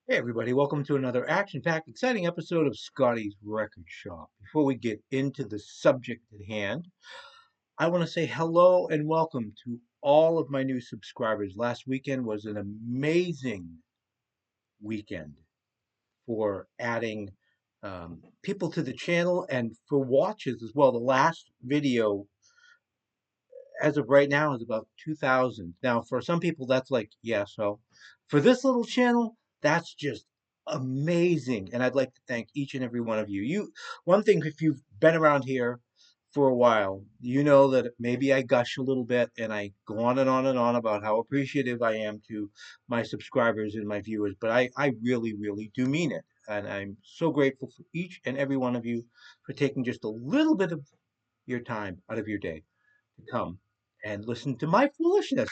Hey everybody, welcome to another action-packed, exciting episode of Scotty's Record Shop. Before we get into the subject at hand, I want to say hello and welcome to all of my new subscribers. Last weekend was an amazing weekend for adding people to the channel and for watches as well. The last video as of right now is about 2,000. Now, for some people, that's like, yeah, so for this little channel, that's just amazing. And I'd like to thank each and every one of you. One thing, if you've been around here for a while, you know that maybe I gush a little bit and I go on and on and on about how appreciative I am to my subscribers and my viewers, but I really, really do mean it. And I'm so grateful for each and every one of you for taking just a little bit of your time out of your day to come and listen to my foolishness.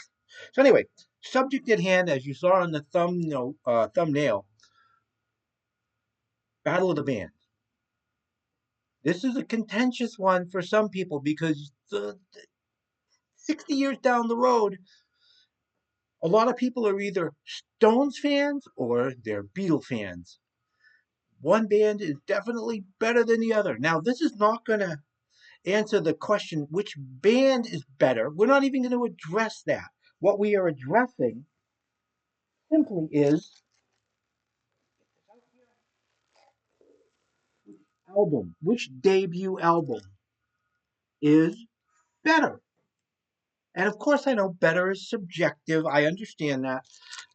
So anyway, subject at hand, as you saw in the thumbnail, Battle of the Bands. This is a contentious one for some people because 60 years down the road, a lot of people are either Stones fans or they're Beatle fans. One band is definitely better than the other. Now, this is not going to answer the question which band is better. We're not even going to address that. What we are addressing simply is album, which debut album is better? And of course, I know better is subjective. I understand that.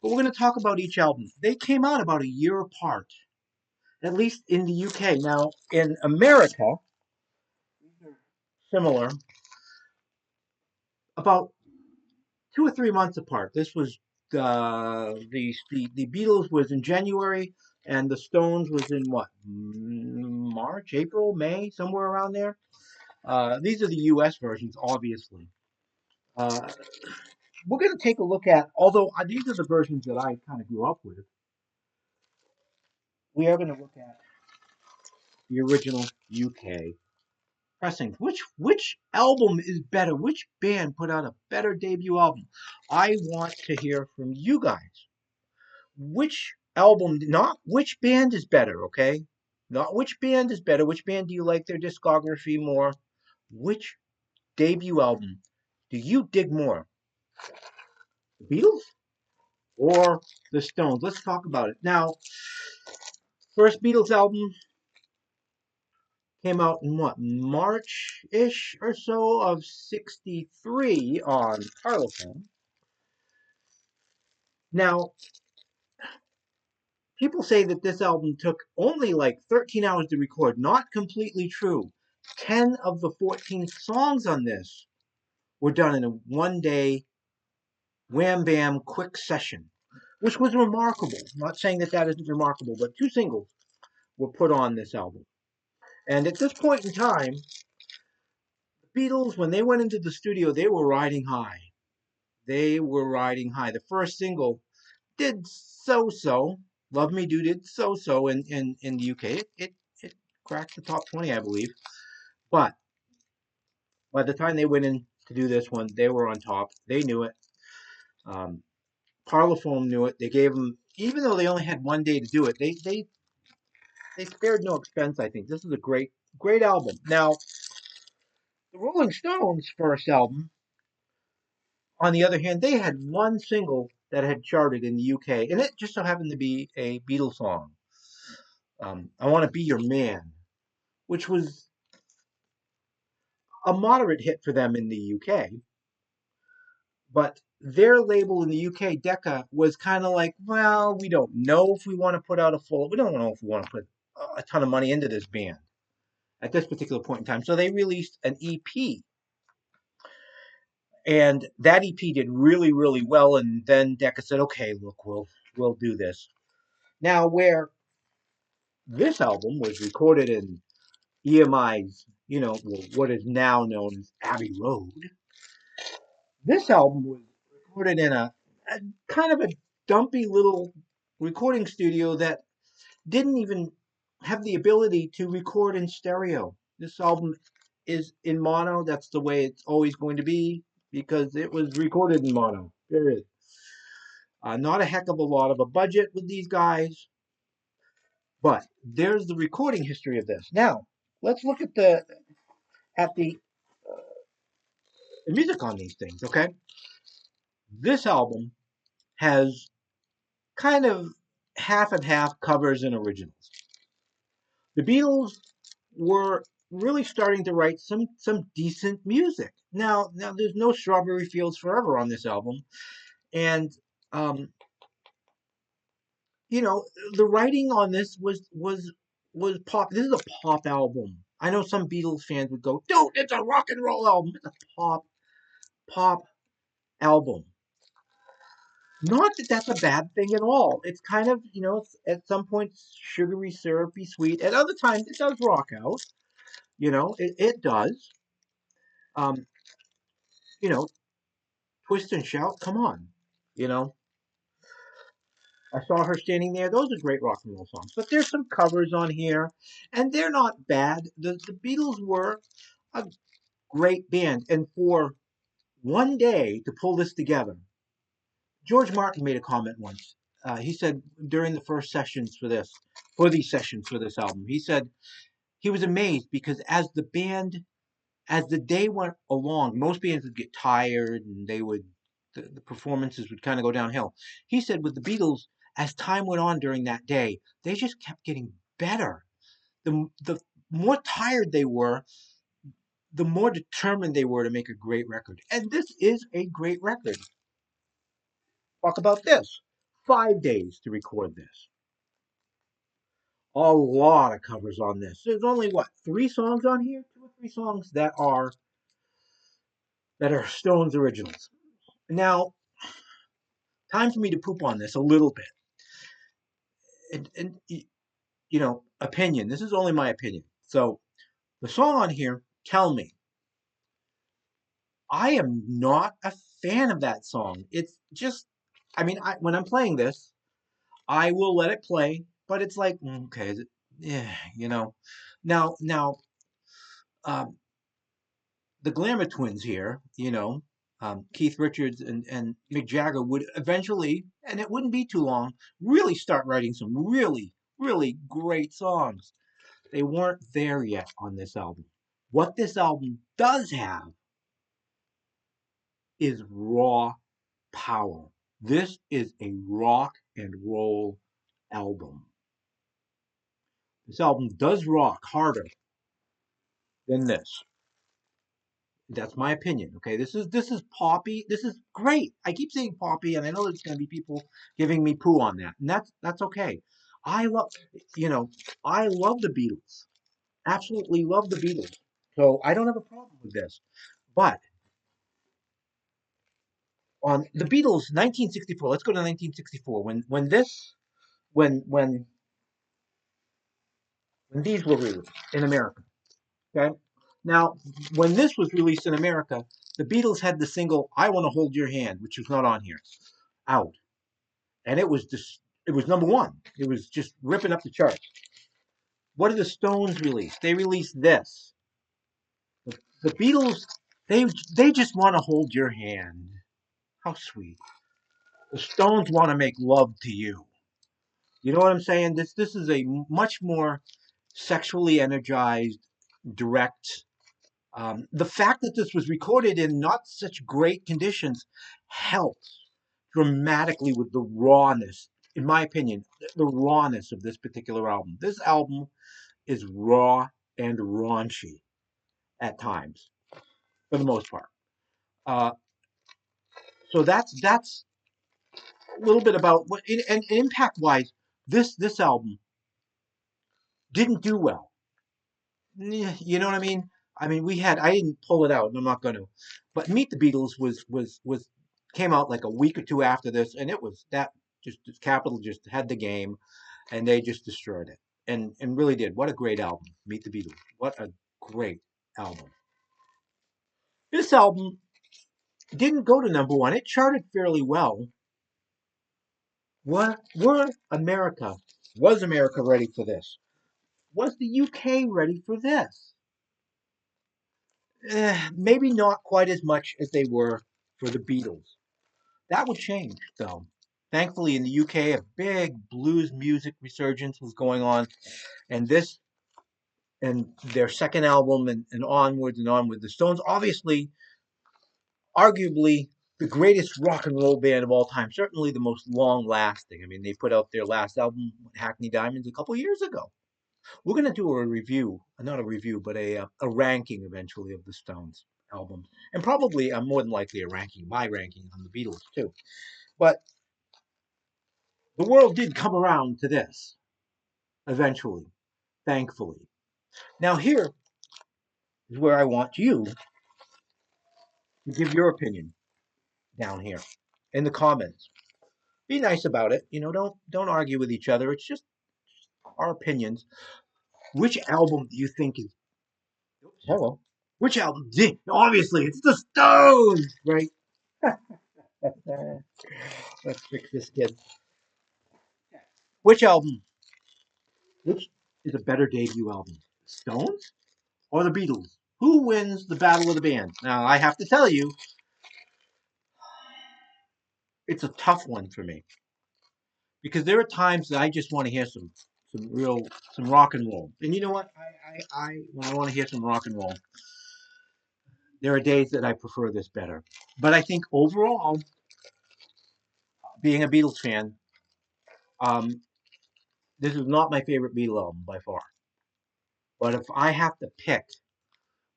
But we're going to talk about each album. They came out about a year apart, at least in the UK. Now, in America, similar, about 2 or 3 months apart. This was the Beatles was in January, and the Stones was in what, March, April, May, somewhere around there. These are the U.S. versions, obviously. Uh, we're going to take a look at, although these are the versions that I kind of grew up with, we are going to look at the original UK pressings. Which album is better? Which band put out a better debut album? I want to hear from you guys. Which album, not which band is better, okay? Not which band is better. Which band do you like their discography more? Which debut album do you dig more? The Beatles or the Stones? Let's talk about it. Now, first Beatles album came out in what, March-ish or so of 63 on Parlophone. Now, people say that this album took only like 13 hours to record. Not completely true. 10 of the 14 songs on this were done in a one-day wham bam quick session, which was remarkable. I'm not saying that that isn't remarkable, but 2 singles were put on this album. And at this point in time, the Beatles, when they went into the studio, they were riding high. They were riding high. The first single did so-so. Love Me Do did so-so in the UK. It cracked the top 20, I believe. But by the time they went in to do this one, they were on top. They knew it. Um, Parlophone knew it. They gave them, even though they only had one day to do it, they spared no expense. I think this is a great album. Now, the Rolling Stones' first album, on the other hand, they had one single that had charted in the UK, and it just so happened to be a Beatles song. I Want to Be Your Man, which was a moderate hit for them in the UK. But their label in the UK, Decca, was kind of like, well, we don't know if we want to put out we don't know if we want to put a ton of money into this band at this particular point in time. So they released an EP. And that EP did really, really well. And then Decca said, okay, look, we'll do this. Now, where this album was recorded in EMI's, what is now known as Abbey Road, this album was recorded in a kind of a dumpy little recording studio that didn't even have the ability to record in stereo. This album is in mono. That's the way it's always going to be because it was recorded in mono. Period. Not a heck of a lot of a budget with these guys. But there's the recording history of this. Now, let's look at the music on these things, okay? This album has kind of half and half covers and originals. The Beatles were really starting to write some decent music. Now there's no Strawberry Fields Forever on this album, and um, you know the writing on this was pop. This is a pop album. I know some Beatles fans would go, "Dude, it's a rock and roll album. It's a pop album." Not that that's a bad thing at all. It's kind of, it's, at some points sugary, syrupy, sweet. At other times, it does rock out. It does. Um, you know, Twist and Shout, come on. You know, I saw her standing there. Those are great rock and roll songs. But there's some covers on here, and they're not bad. The Beatles were a great band. And for one day to pull this together, George Martin made a comment once. He said during the first sessions for these sessions for this album, he said he was amazed because as the day went along, most bands would get tired and the performances would kind of go downhill. He said with the Beatles, as time went on during that day, they just kept getting better. The more tired they were, the more determined they were to make a great record. And this is a great record. Talk about this. 5 days to record this. A lot of covers on this. There's only what, three songs on here? Two or three songs that are Stones originals. Now, time for me to poop on this a little bit. And opinion. This is only my opinion. So the song on here, Tell Me. I am not a fan of that song. It's just, when I'm playing this, I will let it play, but it's like, okay, is it, yeah, Now, um, the Glamour Twins here, Keith Richards and Mick Jagger would eventually, and it wouldn't be too long, really start writing some really, really great songs. They weren't there yet on this album. What this album does have is raw power. This is a rock and roll album. This album does rock harder than this. That's my opinion. Okay, this is poppy. This is great. I keep saying poppy, and I know there's going to be people giving me poo on that, and that's okay. I love, I love the Beatles. Absolutely love the Beatles. So I don't have a problem with this. But on the Beatles, 1964. Let's go to 1964. When these were released in America. Okay. Now, when this was released in America, the Beatles had the single "I Want to Hold Your Hand," which was not on here, out, and it was number one. It was just ripping up the charts. What did the Stones release? They released this. The Beatles, they just want to hold your hand. How sweet. The Stones want to make love to you. You know what I'm saying? This is a much more sexually energized, direct. The fact that this was recorded in not such great conditions helps dramatically with the rawness, in my opinion, the rawness of this particular album. This album is raw and raunchy at times, for the most part. Uh, so that's a little bit about what, and impact wise, this album didn't do well. You know what I mean? I didn't pull it out, and I'm not going to. But Meet the Beatles was came out like a week or two after this, and it was that just Capitol just had the game, and they just destroyed it, and really did. What a great album, Meet the Beatles. What a great album. This album didn't go to number one. It charted fairly well. Was America ready for this? Was the UK ready for this? Maybe not quite as much as they were for the Beatles. That would change, though. Thankfully, in the UK, a big blues music resurgence was going on, and this and their second album and onwards and onward. The Stones, obviously, arguably the greatest rock and roll band of all time, certainly the most long lasting. I mean, they put out their last album, Hackney Diamonds, a couple years ago. We're going to do a review, not a review, but a ranking eventually of the Stones albums, and probably more than likely a ranking, my ranking on the Beatles too. But the world did come around to this eventually, thankfully. Now here is where I want you to give your opinion down here in the comments. Be nice about it. Don't argue with each other. It's just our opinions. Which album do you think is? Oops, hello. Which album? Obviously, it's the Stones, right? Let's fix this kid. Which album? Which is a better debut album? Stones or the Beatles? Who wins the battle of the bands? Now, I have to tell you, it's a tough one for me because there are times that I just want to hear some rock and roll. And you know what? I when I want to hear some rock and roll, there are days that I prefer this better. But I think overall, being a Beatles fan, um, this is not my favorite Beatles album by far. But if I have to pick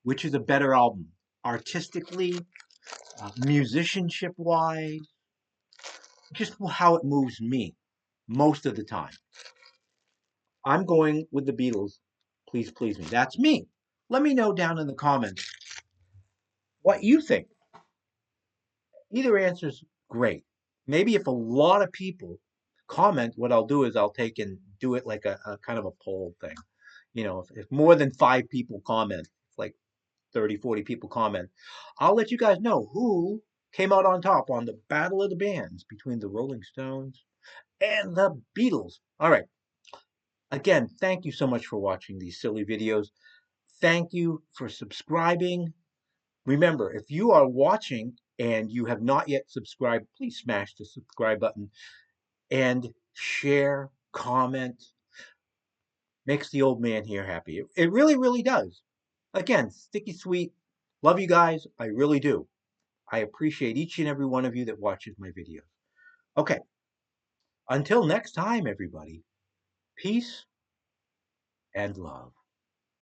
which is a better album, artistically, musicianship wise, just how it moves me most of the time, I'm going with the Beatles. Please, please me. That's me. Let me know down in the comments what you think. Either answer's great. Maybe if a lot of people comment, what I'll do is I'll take and do it like a kind of a poll thing. If more than 5 people comment, like 30, 40 people comment, I'll let you guys know who came out on top on the Battle of the Bands between the Rolling Stones and the Beatles. All right. Again, thank you so much for watching these silly videos. Thank you for subscribing. Remember, if you are watching and you have not yet subscribed, please smash the subscribe button and share, comment. Makes the old man here happy. It really, really does. Again, sticky sweet. Love you guys. I really do. I appreciate each and every one of you that watches my videos. Okay. Until next time, everybody, peace and love.